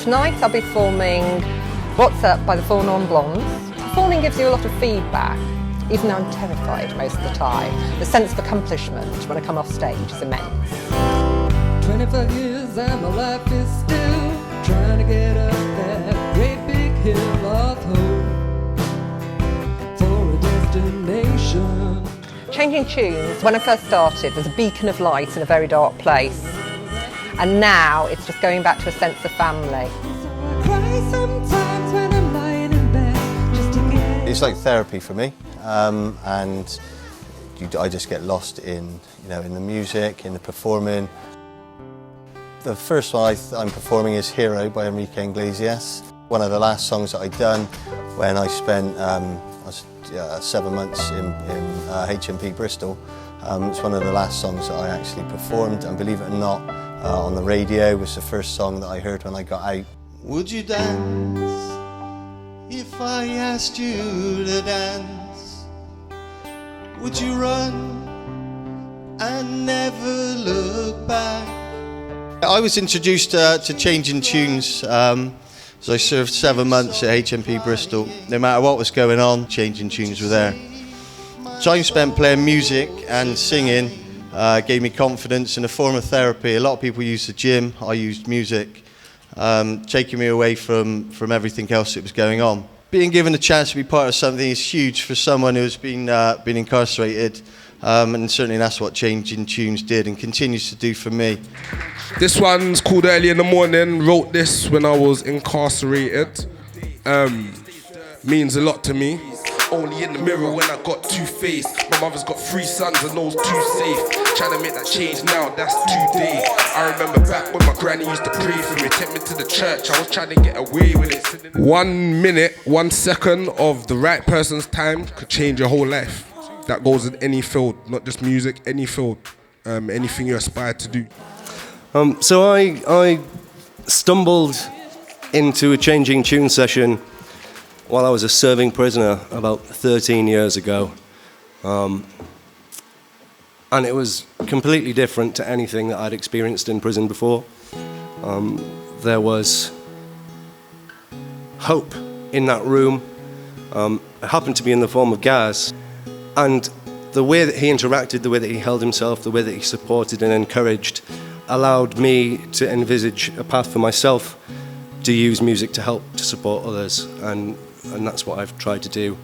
Tonight I'll be performing What's Up by the Four Non Blondes. Performing gives you a lot of feedback, even though I'm terrified most of the time. The sense of accomplishment when I come off stage is immense. 25 years and my life is still trying to get up that great big hill of hope for a destination. Changing Tunes, when I first started, was a beacon of light in a very dark place. And now it's just going back to a sense of family. I cry sometimes when I'm lying in bed just to get... It's like therapy for me, and I just get lost in, in the music, in the performing. The first one I'm performing is Hero by Enrique Iglesias. One of the last songs that I'd done when I spent 7 months in HMP Bristol. It's one of the last songs that I actually performed, and believe it or not, on the radio was the first song that I heard when I got out. Would you dance if I asked you to dance? Would you run and never look back? I was introduced to Changing Tunes, so I served 7 months at HMP Bristol. No matter what was going on, Changing Tunes were there. Time spent playing music and singing gave me confidence and a form of therapy. A lot of people use the gym, I used music, taking me away from everything else that was going on. Being given the chance to be part of something is huge for someone who's been incarcerated, and certainly that's what Changing Tunes did and continues to do for me. This one's called Early in the Morning. Wrote this when I was incarcerated. Means a lot to me. Only in the mirror when I got two-faced. My mother's got 3 sons and those 2 safe. Trying to make that change now, that's today. I remember back when my granny used to pray for me, take me to the church, I was trying to get away with it. 1 minute, 1 second of the right person's time could change your whole life. That goes in any field, not just music, any field, anything you aspire to do. So I stumbled into a Changing Tunes session while I was a serving prisoner about 13 years ago. And it was completely different to anything that I'd experienced in prison before. There was hope in that room. It happened to be in the form of Gaz. And the way that he interacted, the way that he held himself, the way that he supported and encouraged allowed me to envisage a path for myself to use music to help to support others. And that's what I've tried to do,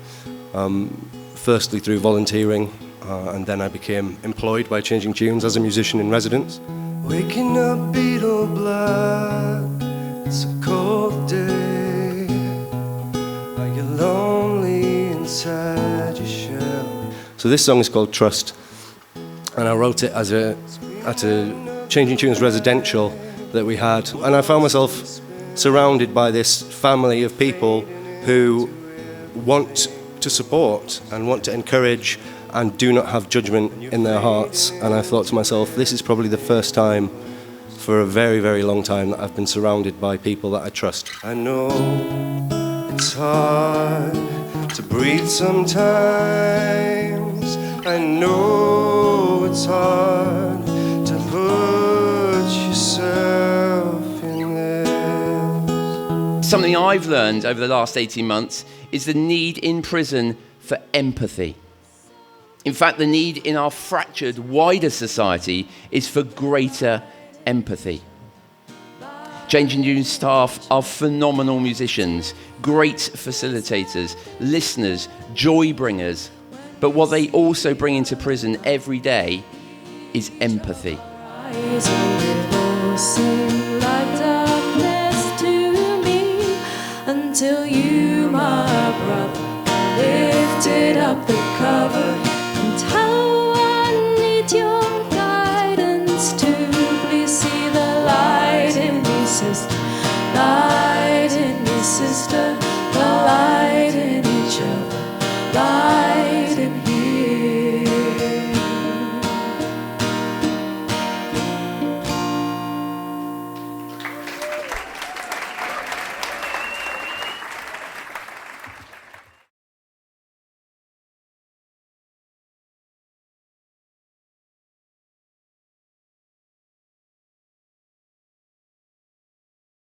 firstly through volunteering, and then I became employed by Changing Tunes as a musician in residence. Waking up beetle blood, it's a cold day. Are you lonely inside your shell? So this song is called Trust, and I wrote it at a Changing Tunes residential that we had, and I found myself surrounded by this family of people who want to support and want to encourage and do not have judgment in their hearts. And I thought to myself, this is probably the first time for a very, very long time that I've been surrounded by people that I trust. I know it's hard to breathe sometimes. I know it's hard to put yourself in this. Something I've learned over the last 18 months is the need in prison for empathy. In fact, the need in our fractured, wider society is for greater empathy. Changing Tunes staff are phenomenal musicians, great facilitators, listeners, joy bringers. But what they also bring into prison every day is empathy. Until you, my brother, lifted up the cover, and how I need your guidance to please see the light in me, sister, light in me, sister, the light in each other, light